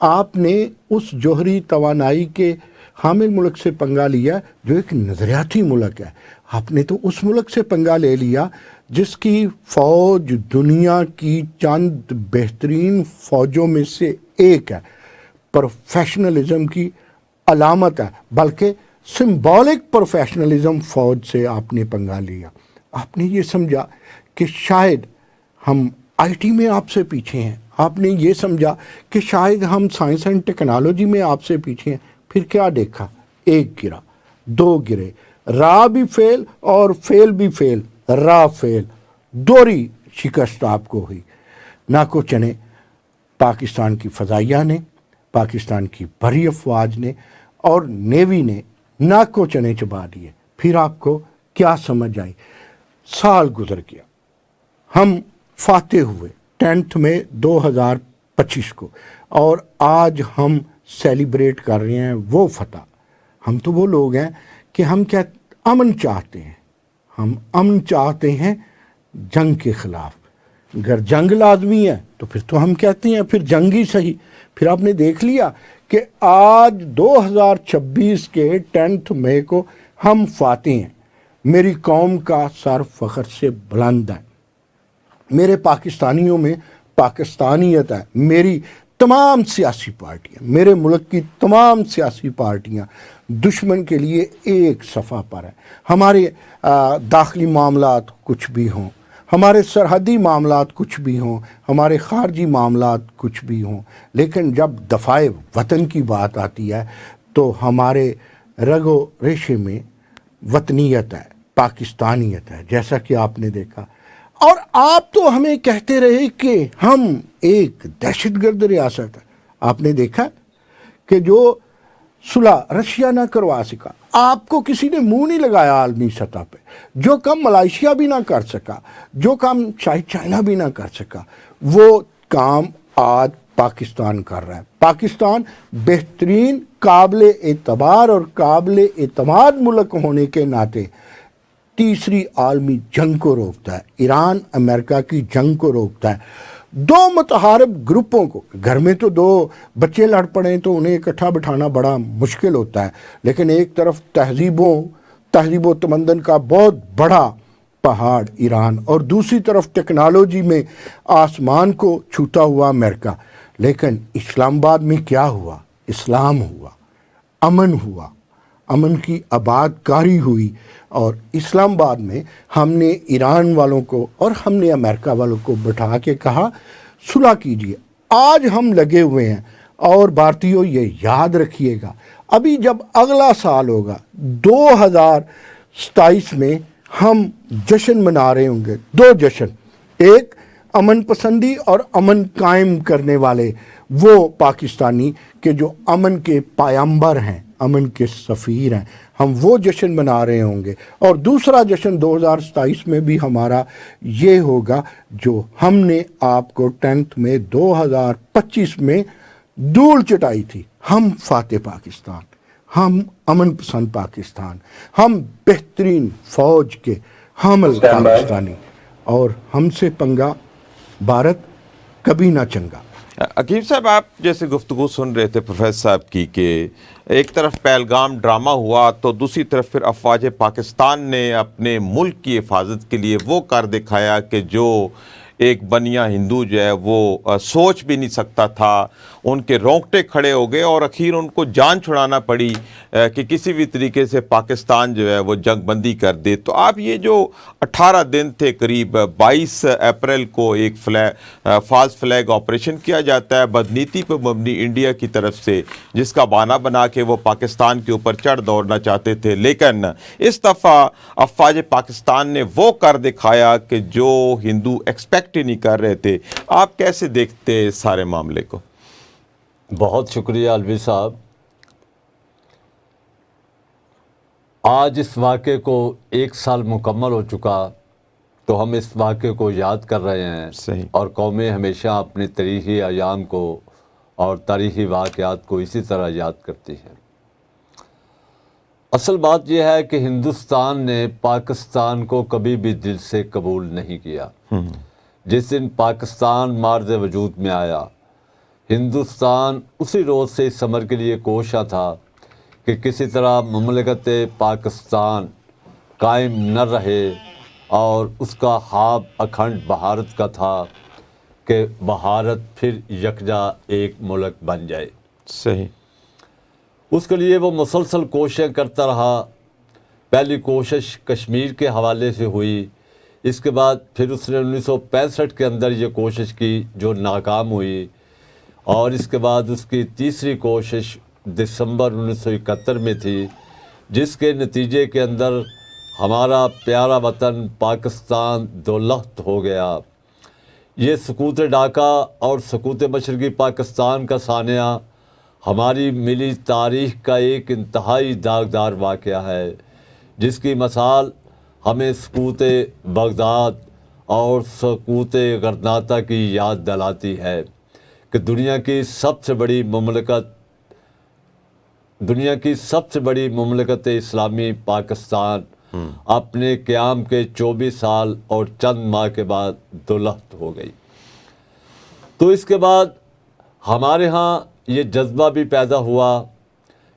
آپ نے اس جوہری توانائی کے حامل ملک سے پنگا لیا جو ایک نظریاتی ملک ہے. آپ نے تو اس ملک سے پنگا لے لیا جس کی فوج دنیا کی چند بہترین فوجوں میں سے ایک ہے، پروفیشنلزم کی علامت ہے، بلکہ سمبولک پروفیشنلزم فوج سے آپ نے پنگا لیا. آپ نے یہ سمجھا کہ شاید ہم آئی ٹی میں آپ سے پیچھے ہیں، آپ نے یہ سمجھا کہ شاید ہم سائنس اینڈ ٹیکنالوجی میں آپ سے پیچھے ہیں. پھر کیا دیکھا؟ ایک گرا، دو گرے، را بھی فیل اور فیل بھی فیل، را فیل، دوہری شکست آپ کو ہوئی. نہ کو چنے پاکستان کی فضائیہ نے، پاکستان کی بحری افواج نے اور نیوی نے ناک کو چنے چبا دیے. پھر آپ کو کیا سمجھ آئی؟ سال گزر گیا، ہم فاتح ہوئے 10 مئی 2025 کو، اور آج ہم سیلیبریٹ کر رہے ہیں وہ فتح. ہم تو وہ لوگ ہیں کہ ہم کیا امن چاہتے ہیں، ہم امن چاہتے ہیں جنگ کے خلاف. اگر جنگ لازمی ہے تو پھر تو ہم کہتے ہیں پھر جنگ ہی صحیح. پھر آپ نے دیکھ لیا کہ آج 2026 کے 10 مئی کو ہم فاتح ہیں. میری قوم کا سر فخر سے بلند ہے، میرے پاکستانیوں میں پاکستانیت ہے. میری تمام سیاسی پارٹیاں، میرے ملک کی تمام سیاسی پارٹیاں دشمن کے لیے ایک صفحہ پر ہیں. ہمارے داخلی معاملات کچھ بھی ہوں، ہمارے سرحدی معاملات کچھ بھی ہوں، ہمارے خارجی معاملات کچھ بھی ہوں، لیکن جب دفاع وطن کی بات آتی ہے تو ہمارے رگ و ریشے میں وطنیت ہے، پاکستانیت ہے، جیسا کہ آپ نے دیکھا. اور آپ تو ہمیں کہتے رہے کہ ہم ایک دہشت گرد ریاست ہے. آپ نے دیکھا کہ جو صلح رشیا نہ کروا سکا، آپ کو کسی نے منہ نہیں لگایا عالمی سطح پہ، جو کام ملائیشیا بھی نہ کر سکا، جو کام شاید چائنا بھی نہ کر سکا، وہ کام آج پاکستان کر رہا ہے. پاکستان بہترین، قابل اعتبار اور قابل اعتماد ملک ہونے کے ناطے تیسری عالمی جنگ کو روکتا ہے، ایران امریکہ کی جنگ کو روکتا ہے. دو متحارب گروپوں کو، گھر میں تو دو بچے لڑ پڑیں تو انہیں اکٹھا بٹھانا بڑا مشکل ہوتا ہے، لیکن ایک طرف تہذیب و تمدن کا بہت بڑا پہاڑ ایران، اور دوسری طرف ٹیکنالوجی میں آسمان کو چھوتا ہوا امریکہ. لیکن اسلام آباد میں کیا ہوا؟ اسلام ہوا، امن ہوا، امن کی آباد کاری ہوئی. اور اسلام آباد میں ہم نے ایران والوں کو اور ہم نے امریکہ والوں کو بٹھا کے کہا صلح کیجیے. آج ہم لگے ہوئے ہیں. اور بھارتیوں یہ یاد رکھیے گا، ابھی جب اگلا سال ہوگا 2027 میں، ہم جشن منا رہے ہوں گے، دو جشن. ایک امن پسندی اور امن قائم کرنے والے وہ پاکستانی کہ جو امن کے پیامبر ہیں، امن کے سفیر ہیں، ہم وہ جشن منا رہے ہوں گے. اور دوسرا جشن 2027 میں بھی ہمارا یہ ہوگا جو ہم نے آپ کو 10 مئی 2025 میں دھول چٹائی تھی. ہم فاتح پاکستان، ہم امن پسند پاکستان، ہم بہترین فوج کے حامل پاکستانی، اور ہم سے پنگا بھارت کبھی نہ چنگا. عقیل صاحب، آپ جیسے گفتگو سن رہے تھے پروفیسر صاحب کی کہ ایک طرف پہلگام ڈرامہ ہوا تو دوسری طرف پھر افواج پاکستان نے اپنے ملک کی حفاظت کے لیے وہ کر دکھایا کہ جو ایک بنیا ہندو جو ہے وہ سوچ بھی نہیں سکتا تھا. ان کے رونگٹے کھڑے ہو گئے اور اخیر ان کو جان چھڑانا پڑی کہ کسی بھی طریقے سے پاکستان جو ہے وہ جنگ بندی کر دے. تو آپ یہ جو 18 دن تھے، قریب 22 اپریل کو ایک فالس فلیگ آپریشن کیا جاتا ہے بدنیتی پہ مبنی انڈیا کی طرف سے، جس کا بہانہ بنا کے وہ پاکستان کے اوپر چڑھ دوڑنا چاہتے تھے. لیکن اس دفعہ افواج پاکستان نے وہ کر دکھایا کہ جو ہندو ایکسپیکٹ ہی نہیں کر رہے تھے. آپ کیسے دیکھتے ہیں سارے معاملے کو؟ بہت شکریہ الوی صاحب. آج اس واقعے کو 1 سال مکمل ہو چکا تو ہم اس واقعے کو یاد کر رہے ہیں. صحیح. اور قومیں ہمیشہ اپنے تاریخی ایام کو اور تاریخی واقعات کو اسی طرح یاد کرتی ہیں. اصل بات یہ ہے کہ ہندوستان نے پاکستان کو کبھی بھی دل سے قبول نہیں کیا. جس دن پاکستان مارز وجود میں آیا، ہندوستان اسی روز سے اس امر کے لیے کوشاں تھا کہ کسی طرح مملکت پاکستان قائم نہ رہے، اور اس کا خواب اکھنڈ بھارت کا تھا کہ بھارت پھر یکجا ایک ملک بن جائے۔ صحیح۔ اس کے لیے وہ مسلسل کوششیں کرتا رہا۔ پہلی کوشش کشمیر کے حوالے سے ہوئی، اس کے بعد پھر اس نے 1965 کے اندر یہ کوشش کی جو ناکام ہوئی، اور اس کے بعد اس کی تیسری کوشش دسمبر 1971 میں تھی، جس کے نتیجے کے اندر ہمارا پیارا وطن پاکستان دولخت ہو گیا۔ یہ سقوط ڈھاکہ اور سقوط مشرقی پاکستان کا سانحہ ہماری ملی تاریخ کا ایک انتہائی داغدار واقعہ ہے، جس کی مثال ہمیں سقوط بغداد اور سقوط غرناطہ کی یاد دلاتی ہے کہ دنیا کی سب سے بڑی مملکت اسلامی پاکستان اپنے قیام کے 24 سال اور چند ماہ کے بعد دولخت ہو گئی۔ تو اس کے بعد ہمارے ہاں یہ جذبہ بھی پیدا ہوا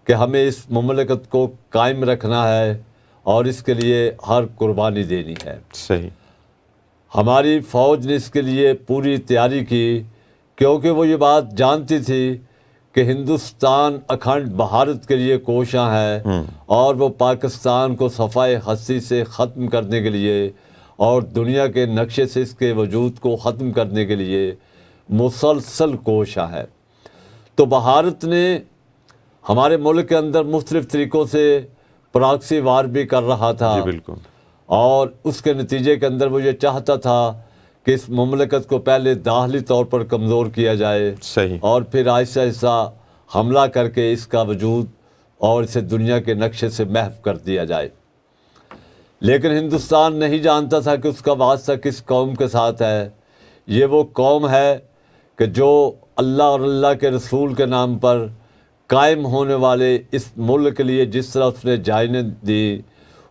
کہ ہمیں اس مملکت کو قائم رکھنا ہے اور اس کے لیے ہر قربانی دینی ہے۔ صحیح۔ ہماری فوج نے اس کے لیے پوری تیاری کی، کیونکہ وہ یہ بات جانتی تھی کہ ہندوستان اکھنڈ بھارت کے لیے کوشاں ہے، اور وہ پاکستان کو صفائے ہستی سے ختم کرنے کے لیے اور دنیا کے نقشے سے اس کے وجود کو ختم کرنے کے لیے مسلسل کوشاں ہے۔ تو بھارت نے ہمارے ملک کے اندر مختلف طریقوں سے پراکسی وار بھی کر رہا تھا، جی بالکل۔ اور اس کے نتیجے کے اندر وہ یہ چاہتا تھا کہ اس مملکت کو پہلے داخلی طور پر کمزور کیا جائے، صحیح۔ اور پھر آہستہ آہستہ حملہ کر کے اس کا وجود اور اسے دنیا کے نقشے سے محو کر دیا جائے۔ لیکن ہندوستان نہیں جانتا تھا کہ اس کا واسطہ کس قوم کے ساتھ ہے۔ یہ وہ قوم ہے کہ جو اللہ اور اللہ کے رسول کے نام پر قائم ہونے والے اس ملک کے لیے جس طرح اس نے جانیں دی،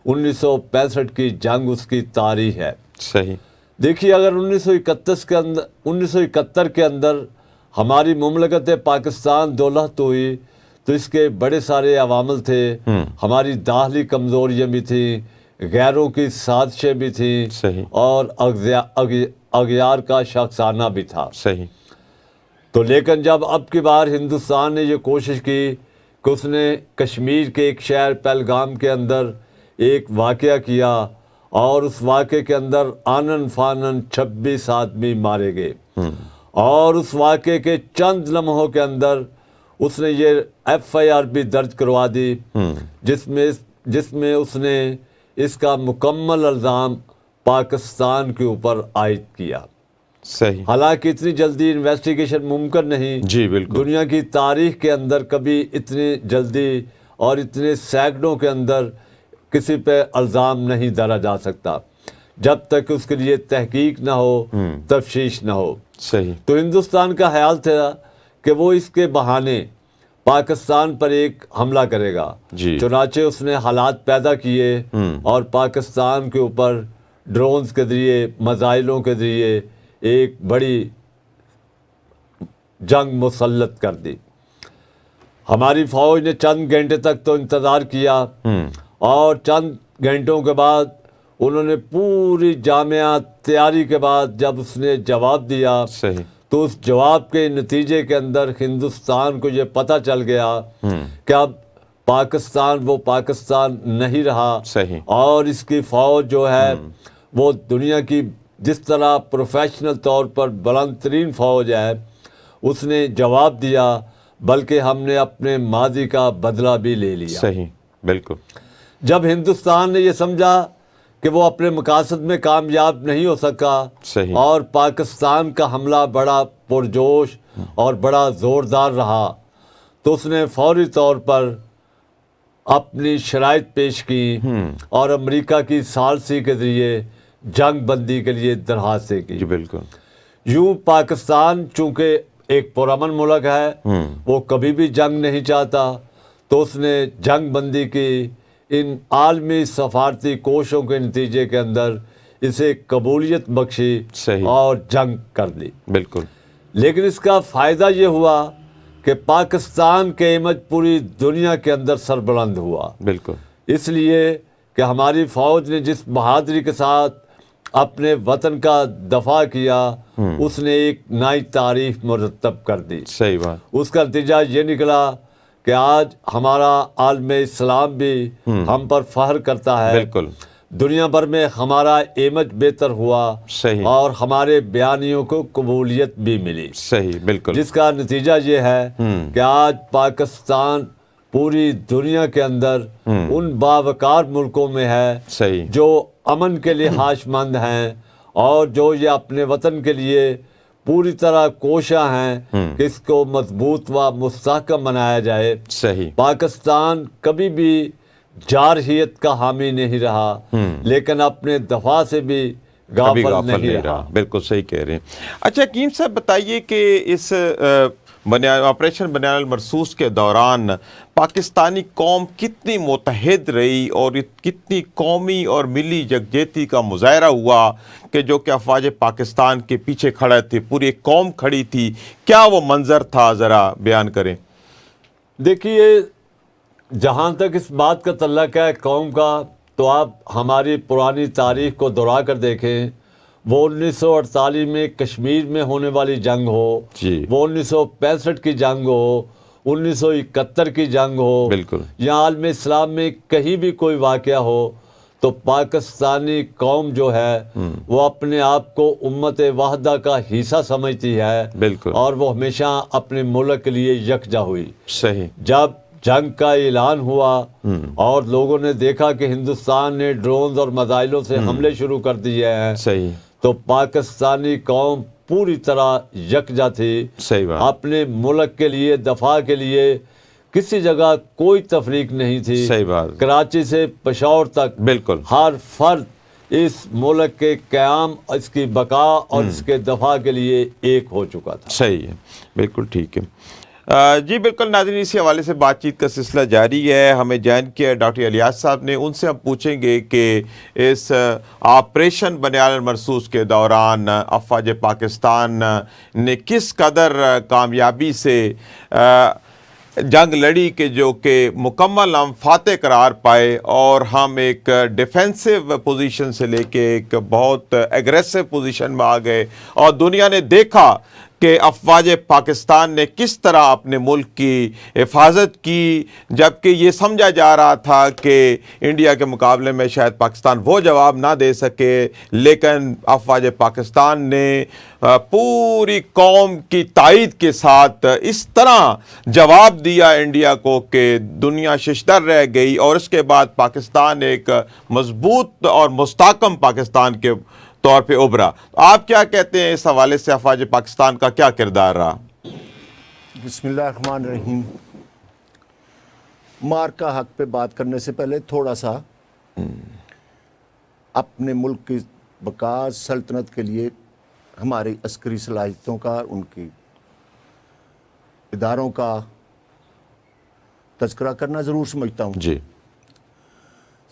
1965 کی جنگ اس کی تاریخ ہے۔ صحیح۔ دیکھیے، اگر 1971 کے اندر ہماری مملکت پاکستان دولخت ہوئی تو اس کے بڑے سارے عوامل تھے۔ ہماری داخلی کمزوریاں بھی تھیں، غیروں کی سازشیں بھی تھیں، صحیح۔ اور اغیار کا شخصانہ بھی تھا۔ صحیح۔ تو لیکن جب اب کی بار ہندوستان نے یہ کوشش کی کہ اس نے کشمیر کے ایک شہر پہلگام کے اندر ایک واقعہ کیا، اور اس واقعے کے اندر آنن فانن 26 آدمی مارے گئے، اور اس واقعے کے چند لمحوں کے اندر اس نے یہ FIR بھی درج کروا دی، جس میں اس نے اس کا مکمل الزام پاکستان کے اوپر عائد کیا۔ صحیح۔ حالانکہ اتنی جلدی انویسٹیگیشن ممکن نہیں، جی بالکل۔ دنیا کی تاریخ کے اندر کبھی اتنی جلدی اور اتنے سینکڑوں کے اندر کسی پہ الزام نہیں ڈالا جا سکتا جب تک اس کے لیے تحقیق نہ ہو، تفتیش نہ ہو۔ صحیح۔ تو ہندوستان کا خیال تھا کہ وہ اس کے بہانے پاکستان پر ایک حملہ کرے گا۔ جی۔ چنانچہ اس نے حالات پیدا کیے اور پاکستان کے اوپر ڈرونز کے ذریعے، میزائلوں کے ذریعے ایک بڑی جنگ مسلط کر دی۔ ہماری فوج نے چند گھنٹے تک تو انتظار کیا، اور چند گھنٹوں کے بعد انہوں نے پوری جامعہ تیاری کے بعد جب اس نے جواب دیا، صحیح۔ تو اس جواب کے نتیجے کے اندر ہندوستان کو یہ پتہ چل گیا کہ اب پاکستان وہ پاکستان نہیں رہا، صحیح۔ اور اس کی فوج جو ہے وہ دنیا کی جس طرح پروفیشنل طور پر بلند ترین فوج ہے، اس نے جواب دیا، بلکہ ہم نے اپنے ماضی کا بدلہ بھی لے لیا۔ صحیح بالکل۔ جب ہندوستان نے یہ سمجھا کہ وہ اپنے مقاصد میں کامیاب نہیں ہو سکا، صحیح۔ اور پاکستان کا حملہ بڑا پرجوش اور بڑا زوردار رہا، تو اس نے فوری طور پر اپنی شرائط پیش کی اور امریکہ کی ثالثی کے ذریعے جنگ بندی کے لیے درخواستیں کی۔ جی بالکل۔ یوں پاکستان چونکہ ایک پرامن ملک ہے، وہ کبھی بھی جنگ نہیں چاہتا، تو اس نے جنگ بندی کی۔ ان عالمی سفارتی کوششوں کے نتیجے کے اندر اسے قبولیت بخشی صحیح۔ اور جنگ کر دی۔ بالکل۔ لیکن اس کا فائدہ یہ ہوا کہ پاکستان کے امیج پوری دنیا کے اندر سربلند ہوا. بالکل. اس لیے کہ ہماری فوج نے جس بہادری کے ساتھ اپنے وطن کا دفاع کیا اس نے ایک نئی تاریخ مرتب کر دی. صحیح بات. اس کا نتیجہ یہ نکلا کہ آج ہمارا عالم اسلام بھی ہم پر فخر کرتا ہے. بالکل. دنیا بھر میں ہمارا امیج بہتر ہوا. صحیح. اور ہمارے بیانیوں کو قبولیت بھی ملی. صحیح. بالکل. جس کا نتیجہ یہ ہے کہ آج پاکستان پوری دنیا کے اندر ان باوقار ملکوں میں ہے صحیح. جو امن کے لیے خواہش مند ہیں اور جو یہ اپنے وطن کے لیے پوری طرح کوشاں ہیں کہ اس کو مضبوط و مستحکم بنایا جائے. صحیح. پاکستان کبھی بھی جارحیت کا حامی نہیں رہا لیکن اپنے دفاع سے بھی کبھی غافل نہیں رہا. بالکل صحیح کہہ رہے ہیں. اچھا حکیم صاحب بتائیے کہ اس آپریشن بنیاد المرصوص کے دوران پاکستانی قوم کتنی متحد رہی اور کتنی قومی اور ملی یکجہتی کا مظاہرہ ہوا کہ جو کہ افواج پاکستان کے پیچھے کھڑا تھے, پوری ایک قوم کھڑی تھی, کیا وہ منظر تھا, ذرا بیان کریں. دیکھیے جہاں تک اس بات کا تعلق ہے قوم کا تو آپ ہماری پرانی تاریخ کو دوہرا کر دیکھیں. وہ 1948 میں کشمیر میں ہونے والی جنگ ہو, وہ 1965 کی جنگ ہو, 1971 کی جنگ ہو, بالکل, یا عالم اسلام میں کہیں بھی کوئی واقعہ ہو تو پاکستانی قوم جو ہے وہ اپنے آپ کو امت واحدہ کا حصہ سمجھتی ہے. بالکل. اور وہ ہمیشہ اپنے ملک کے لیے یکجا ہوئی. صحیح. جب جنگ کا اعلان ہوا اور لوگوں نے دیکھا کہ ہندوستان نے ڈرونز اور میزائلوں سے حملے شروع کر دیے ہیں, صحیح, تو پاکستانی قوم پوری طرح یکجا تھی. صحیح بات. اپنے ملک کے لیے دفاع کے لیے کسی جگہ کوئی تفریق نہیں تھی. صحیح بات. کراچی سے پشاور تک بالکل ہر فرد اس ملک کے قیام, اس کی بقا اور اس کے دفاع کے لیے ایک ہو چکا تھا. صحیح ہے, بالکل ٹھیک ہے. جی بالکل ناظرین, اسی حوالے سے بات چیت کا سلسلہ جاری ہے. ہمیں جوائن کیا ڈاکٹر الیاس صاحب نے, ان سے ہم پوچھیں گے کہ اس آپریشن بنیاد المرصوص کے دوران افواج پاکستان نے کس قدر کامیابی سے جنگ لڑی کہ جو کہ مکمل ہم فاتح قرار پائے اور ہم ایک ڈیفینسو پوزیشن سے لے کے ایک بہت ایگریسو پوزیشن میں آ گئے اور دنیا نے دیکھا کہ افواج پاکستان نے کس طرح اپنے ملک کی حفاظت کی, جبکہ یہ سمجھا جا رہا تھا کہ انڈیا کے مقابلے میں شاید پاکستان وہ جواب نہ دے سکے, لیکن افواج پاکستان نے پوری قوم کی تائید کے ساتھ اس طرح جواب دیا انڈیا کو کہ دنیا ششدر رہ گئی اور اس کے بعد پاکستان ایک مضبوط اور مستحکم پاکستان کے طور پہ ابھرا. آپ کیا کہتے ہیں اس حوالے سے افواج پاکستان کا کیا کردار رہا؟ بسم اللہ الرحمن الرحیم. مارکا حق پہ بات کرنے سے پہلے تھوڑا سا اپنے ملک کی بقا سلطنت کے لیے ہماری عسکری صلاحیتوں کا, ان کی اداروں کا تذکرہ کرنا ضرور سمجھتا ہوں. جی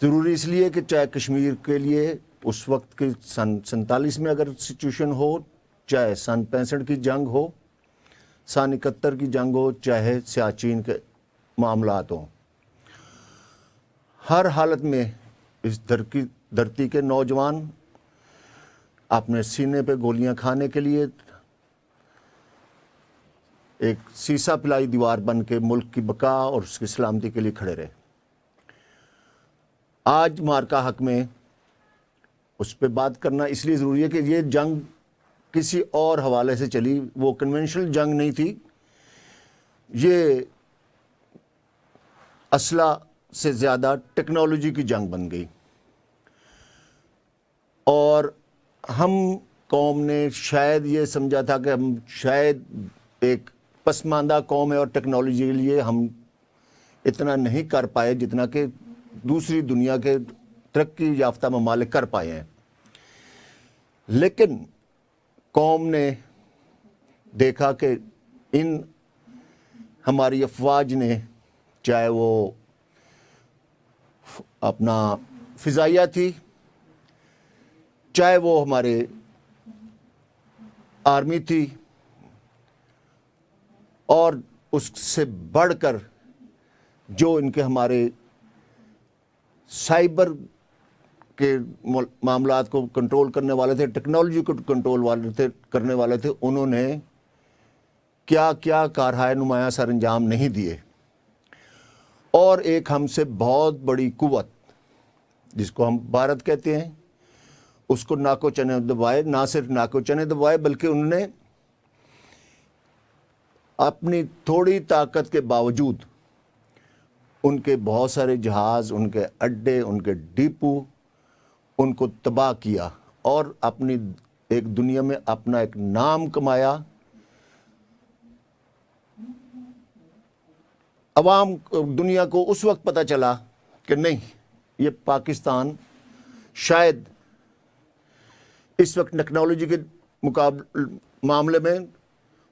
ضروری اس لیے کہ چاہے کشمیر کے لیے اس وقت کی سن 47 میں اگر سچویشن ہو, چاہے سن 65 کی جنگ ہو, سن 71 کی جنگ ہو, چاہے سیاچین کے معاملات ہوں, ہر حالت میں اس دھرتی کے نوجوان اپنے سینے پہ گولیاں کھانے کے لیے ایک سیسا پلائی دیوار بن کے ملک کی بقا اور اس کی سلامتی کے لیے کھڑے رہے. آج مارکا حق میں اس پہ بات کرنا اس لیے ضروری ہے کہ یہ جنگ کسی اور حوالے سے چلی, وہ کنونشنل جنگ نہیں تھی, یہ اسلحہ سے زیادہ ٹیکنالوجی کی جنگ بن گئی. اور ہم قوم نے شاید یہ سمجھا تھا کہ ہم شاید ایک پسماندہ قوم ہے اور ٹیکنالوجی کے لیے ہم اتنا نہیں کر پائے جتنا کہ دوسری دنیا کے ترقی یافتہ ممالک کر پائے ہیں. لیکن قوم نے دیکھا کہ ان ہماری افواج نے, چاہے وہ اپنا فضائیہ تھی, چاہے وہ ہمارے آرمی تھی, اور اس سے بڑھ کر جو ان کے ہمارے سائبر کے معاملات کو کنٹرول کرنے والے تھے، ٹیکنالوجی کو کنٹرول کرنے والے تھے، انہوں نے کیا کیا کارہائے نمایاں سر انجام نہیں دیے. اور ایک ہم سے بہت بڑی قوت جس کو ہم بھارت کہتے ہیں، اس کو ناکو چنے دبائے. نہ صرف ناکو چنے دبائے بلکہ انہوں نے اپنی تھوڑی طاقت کے باوجود ان کے بہت سارے جہاز، ان کے اڈے، ان کے ڈیپو، ان کو تباہ کیا اور اپنی ایک دنیا میں اپنا ایک نام کمایا. عوام دنیا کو اس وقت پتہ چلا کہ نہیں، یہ پاکستان شاید اس وقت ٹیکنالوجی کے معاملے میں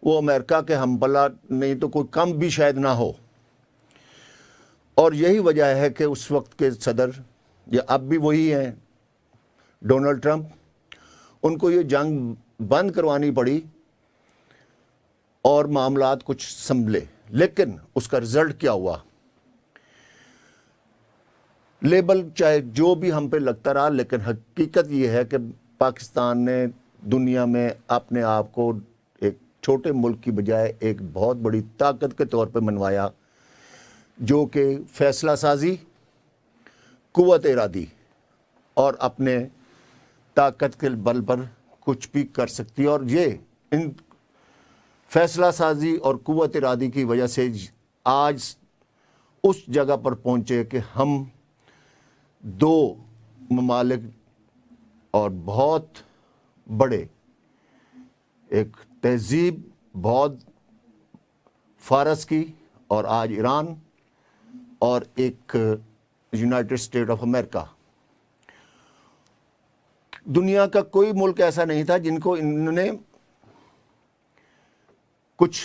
وہ امریکہ کے ہم پلہ نہیں تو کوئی کم بھی شاید نہ ہو. اور یہی وجہ ہے کہ اس وقت کے صدر، یا اب بھی وہی ہیں، ڈونلڈ ٹرمپ، ان کو یہ جنگ بند کروانی پڑی اور معاملات کچھ سنبھلے. لیکن اس کا رزلٹ کیا ہوا؟ لیبل چاہے جو بھی ہم پہ لگتا رہا، لیکن حقیقت یہ ہے کہ پاکستان نے دنیا میں اپنے آپ کو ایک چھوٹے ملک کی بجائے ایک بہت بڑی طاقت کے طور پہ منوایا، جو کہ فیصلہ سازی، قوت ارادی اور اپنے طاقت کے بل پر کچھ بھی کر سکتی ہے. اور یہ ان فیصلہ سازی اور قوت ارادی کی وجہ سے آج اس جگہ پر پہنچے کہ ہم دو ممالک اور بہت بڑے ایک تہذیب، بہت فارس کی اور آج ایران، اور ایک یونائٹڈ اسٹیٹ آف امریکہ. دنیا کا کوئی ملک ایسا نہیں تھا جن کو انہوں نے کچھ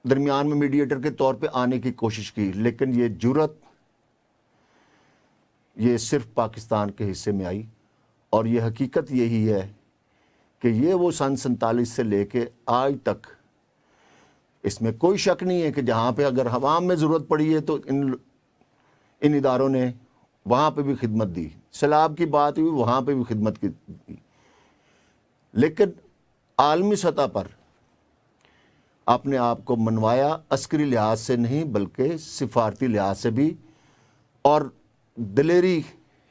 درمیان میں میڈیٹر کے طور پہ آنے کی کوشش کی، لیکن یہ جرأت یہ صرف پاکستان کے حصے میں آئی. اور یہ حقیقت یہی ہے کہ یہ وہ سن 47 سے لے کے آج تک، اس میں کوئی شک نہیں ہے کہ جہاں پہ اگر عوام میں ضرورت پڑی ہے تو ان اداروں نے وہاں پہ بھی خدمت دی. سیلاب کی بات ہوئی، وہاں پہ بھی خدمت کی. لیکن عالمی سطح پر اپنے آپ کو منوایا، عسکری لحاظ سے نہیں بلکہ سفارتی لحاظ سے بھی. اور دلیری،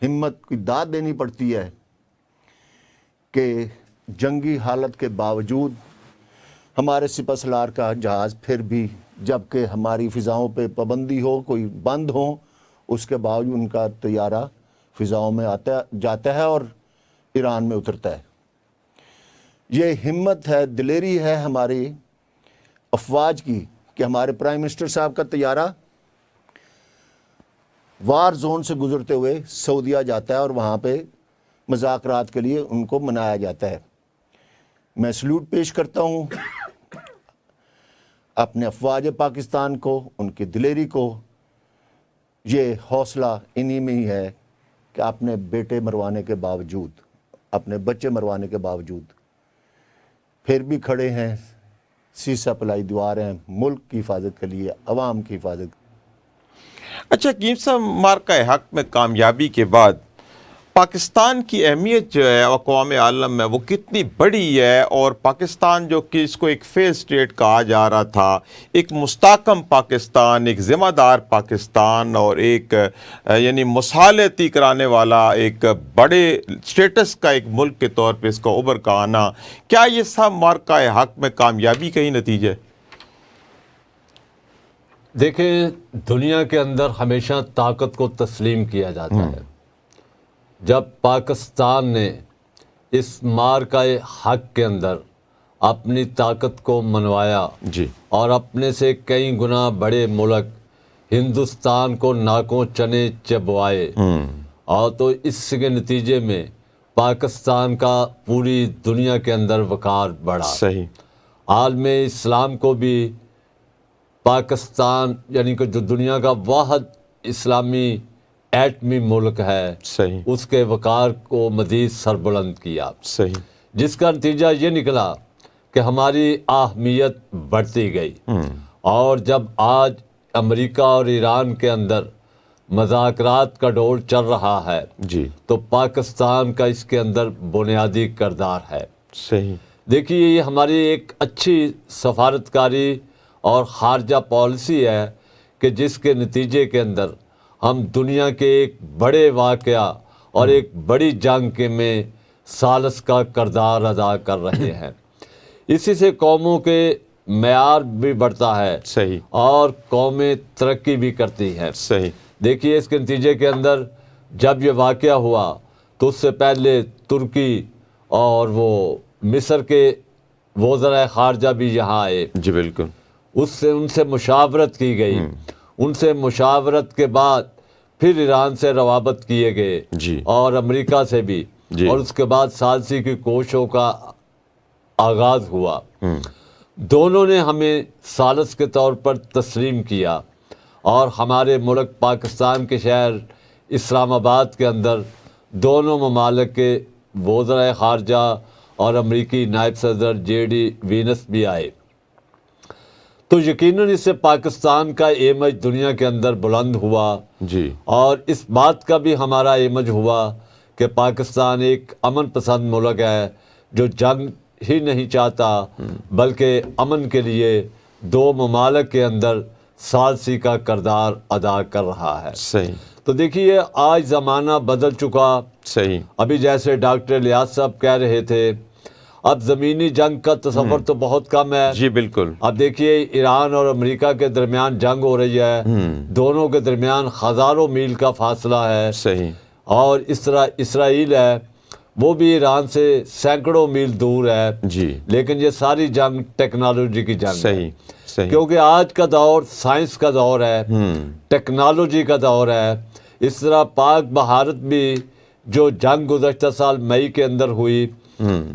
ہمت کی داد دینی پڑتی ہے کہ جنگی حالت کے باوجود ہمارے سپہ سالار کا جہاز پھر بھی، جبکہ ہماری فضاؤں پہ پابندی ہو، کوئی بند ہو، اس کے باوجود ان کا طیارہ فضاؤں میں جاتا ہے اور ایران میں اترتا ہے. یہ ہمت ہے، دلیری ہے ہماری افواج کی کہ ہمارے پرائم منسٹر صاحب کا طیارہ وار زون سے گزرتے ہوئے سعودیہ جاتا ہے اور وہاں پہ مذاکرات کے لیے ان کو منایا جاتا ہے. میں سلوٹ پیش کرتا ہوں اپنے افواج پاکستان کو، ان کی دلیری کو. یہ حوصلہ انہی میں ہی ہے کہ اپنے بیٹے مروانے کے باوجود، اپنے بچے مروانے کے باوجود پھر بھی کھڑے ہیں، سیسا پلائی دیوار ہیں ملک کی حفاظت کے لیے، عوام کی حفاظت. اچھا حکیم صاحب، مارکہ حق میں کامیابی کے بعد پاکستان کی اہمیت جو ہے اقوام عالم میں وہ کتنی بڑی ہے، اور پاکستان جو کہ اس کو ایک فیل سٹیٹ کہا جا رہا تھا، ایک مستحکم پاکستان، ایک ذمہ دار پاکستان، اور ایک یعنی مصالحتی کرانے والا ایک بڑے سٹیٹس کا ایک ملک کے طور پہ اس کا ابھر کا آنا، کیا یہ سب مارکہ حق میں کامیابی کا ہی نتیجہ ہے؟ دیکھیں، دنیا کے اندر ہمیشہ طاقت کو تسلیم کیا جاتا ہے. جب پاکستان نے اس مارکہ حق کے اندر اپنی طاقت کو منوایا جی، اور اپنے سے کئی گنا بڑے ملک ہندوستان کو ناکوں چنے چبوائے، اور تو اس کے نتیجے میں پاکستان کا پوری دنیا کے اندر وقار بڑھا. صحیح. عالم اسلام کو بھی پاکستان، یعنی کہ جو دنیا کا واحد اسلامی ایٹمی ملک ہے، صحیح. اس کے وقار کو مزید سربلند کیا. صحیح. جس کا نتیجہ یہ نکلا کہ ہماری اہمیت بڑھتی گئی، اور جب آج امریکہ اور ایران کے اندر مذاکرات کا دور چل رہا ہے جی تو پاکستان کا اس کے اندر بنیادی کردار ہے۔ صحیح، دیکھیے یہ ہماری ایک اچھی سفارتکاری اور خارجہ پالیسی ہے کہ جس کے نتیجے کے اندر ہم دنیا کے ایک بڑے واقعہ اور ایک بڑی جنگ کے میں ثالث کا کردار ادا کر رہے ہیں۔ اسی سے قوموں کے معیار بھی بڑھتا ہے صحیح، اور قومیں ترقی بھی کرتی ہیں۔ صحیح، دیکھیے اس کے نتیجے کے اندر جب یہ واقعہ ہوا تو اس سے پہلے ترکی اور وہ مصر کے وزرائے خارجہ بھی یہاں آئے، جی بالکل، ان سے مشاورت کی گئی، ان سے مشاورت کے بعد پھر ایران سے روابط کیے گئے، جی اور امریکہ سے بھی، جی اور اس کے بعد ثالثی کی کوششوں کا آغاز ہوا۔ دونوں نے ہمیں ثالث کے طور پر تسلیم کیا، اور ہمارے ملک پاکستان کے شہر اسلام آباد کے اندر دونوں ممالک کے وزرائے خارجہ اور امریکی نائب صدر جے ڈی وینس بھی آئے۔ تو یقیناً اس سے پاکستان کا امیج دنیا کے اندر بلند ہوا، جی اور اس بات کا بھی ہمارا امیج ہوا کہ پاکستان ایک امن پسند ملک ہے جو جنگ ہی نہیں چاہتا بلکہ امن کے لیے دو ممالک کے اندر ثالثی کا کردار ادا کر رہا ہے۔ صحیح، تو دیکھیے آج زمانہ بدل چکا۔ صحیح، ابھی جیسے ڈاکٹر الیاس صاحب کہہ رہے تھے، اب زمینی جنگ کا تصور تو بہت کم ہے۔ جی بالکل، اب دیکھیے ایران اور امریکہ کے درمیان جنگ ہو رہی ہے، دونوں کے درمیان ہزاروں میل کا فاصلہ ہے، صحیح، اور اس طرح اسرائیل ہے وہ بھی ایران سے سینکڑوں میل دور ہے، جی لیکن یہ ساری جنگ ٹیکنالوجی کی جنگ ہے، صحیح، صحیح، کیونکہ آج کا دور سائنس کا دور ہے، ٹیکنالوجی کا دور ہے۔ اس طرح پاک بھارت بھی جو جنگ گزشتہ سال مئی کے اندر ہوئی،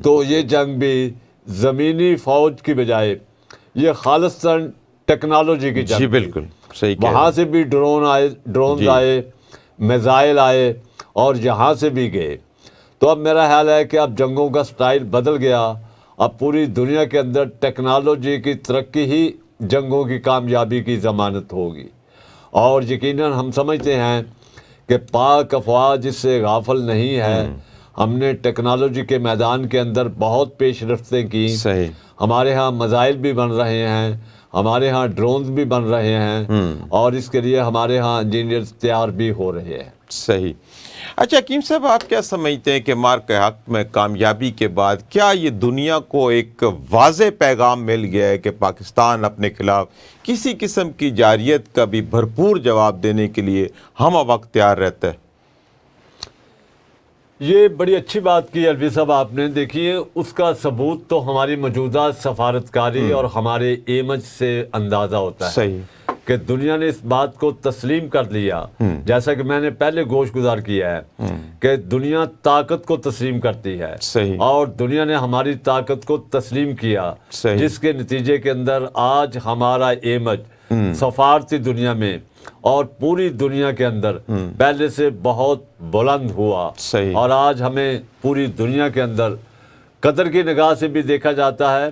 تو یہ جنگ بھی زمینی فوج کی بجائے یہ خالصاً ٹیکنالوجی کی جنگ جی تھی۔ بالکل، صحیح کہہ وہاں سے بھی ڈرونز جی آئے، میزائل آئے، اور یہاں سے بھی گئے۔ تو اب میرا خیال ہے کہ اب جنگوں کا سٹائل بدل گیا، اب پوری دنیا کے اندر ٹیکنالوجی کی ترقی ہی جنگوں کی کامیابی کی ضمانت ہوگی، اور یقیناً ہم سمجھتے ہیں کہ پاک افواج اس سے غافل نہیں ہے۔ ہم نے ٹیکنالوجی کے میدان کے اندر بہت پیش رفتیں کی، صحیح، ہمارے ہاں میزائل بھی بن رہے ہیں، ہمارے ہاں ڈرونز بھی بن رہے ہیں، اور اس کے لیے ہمارے ہاں انجینئرز تیار بھی ہو رہے ہیں۔ صحیح۔ اچھا حکیم صاحب، آپ کیا سمجھتے ہیں کہ مارک حق میں کامیابی کے بعد کیا یہ دنیا کو ایک واضح پیغام مل گیا ہے کہ پاکستان اپنے خلاف کسی قسم کی جارحیت کا بھی بھرپور جواب دینے کے لیے ہمہ وقت تیار رہتا ہے؟ یہ بڑی اچھی بات کی الوی صاحب آپ نے۔ دیکھیے اس کا ثبوت تو ہماری موجودہ سفارتکاری اور ہمارے ایمج سے اندازہ ہوتا ہے صحیح، کہ دنیا نے اس بات کو تسلیم کر لیا، جیسا کہ میں نے پہلے گوش گزار کیا ہے کہ دنیا طاقت کو تسلیم کرتی ہے، صحیح، اور دنیا نے ہماری طاقت کو تسلیم کیا، صحیح، جس کے نتیجے کے اندر آج ہمارا ایمج سفارتی دنیا میں اور پوری دنیا کے اندر پہلے سے بہت بلند ہوا، صحیح، اور آج ہمیں پوری دنیا کے اندر قدر کی نگاہ سے بھی دیکھا جاتا ہے،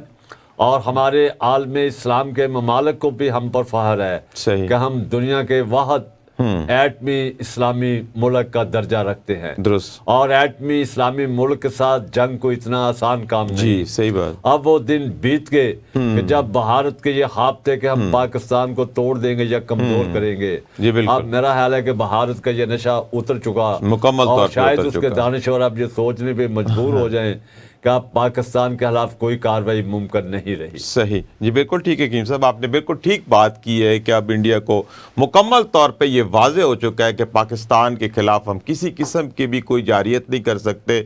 اور ہمارے عالم اسلام کے ممالک کو بھی ہم پر فخر ہے صحیح، کہ ہم دنیا کے واحد ایٹمی اسلامی ملک کا درجہ رکھتے ہیں، درست، اور ایٹمی اسلامی ملک کے ساتھ جنگ کو اتنا آسان کام نہیں۔ جی صحیح بات، اب وہ دن بیت گئے کہ جب بھارت کے یہ خواب تھے کہ ہم پاکستان کو توڑ دیں گے یا کمزور کریں گے، جی بالکل، اب میرا خیال ہے کہ بھارت کا یہ نشہ اتر چکا، مکمل طور اور پر شاید اتر اس کے چکا۔ دانشور اب یہ سوچنے پہ مجبور ہو جائیں کہ اب پاکستان کے خلاف کوئی کارروائی ممکن نہیں رہی۔ صحیح، جی بالکل ٹھیک ہے حکیم صاحب، آپ نے بالکل ٹھیک بات کی ہے کہ اب انڈیا کو مکمل طور پہ یہ واضح ہو چکا ہے کہ پاکستان کے خلاف ہم کسی قسم کی بھی کوئی جارحیت نہیں کر سکتے۔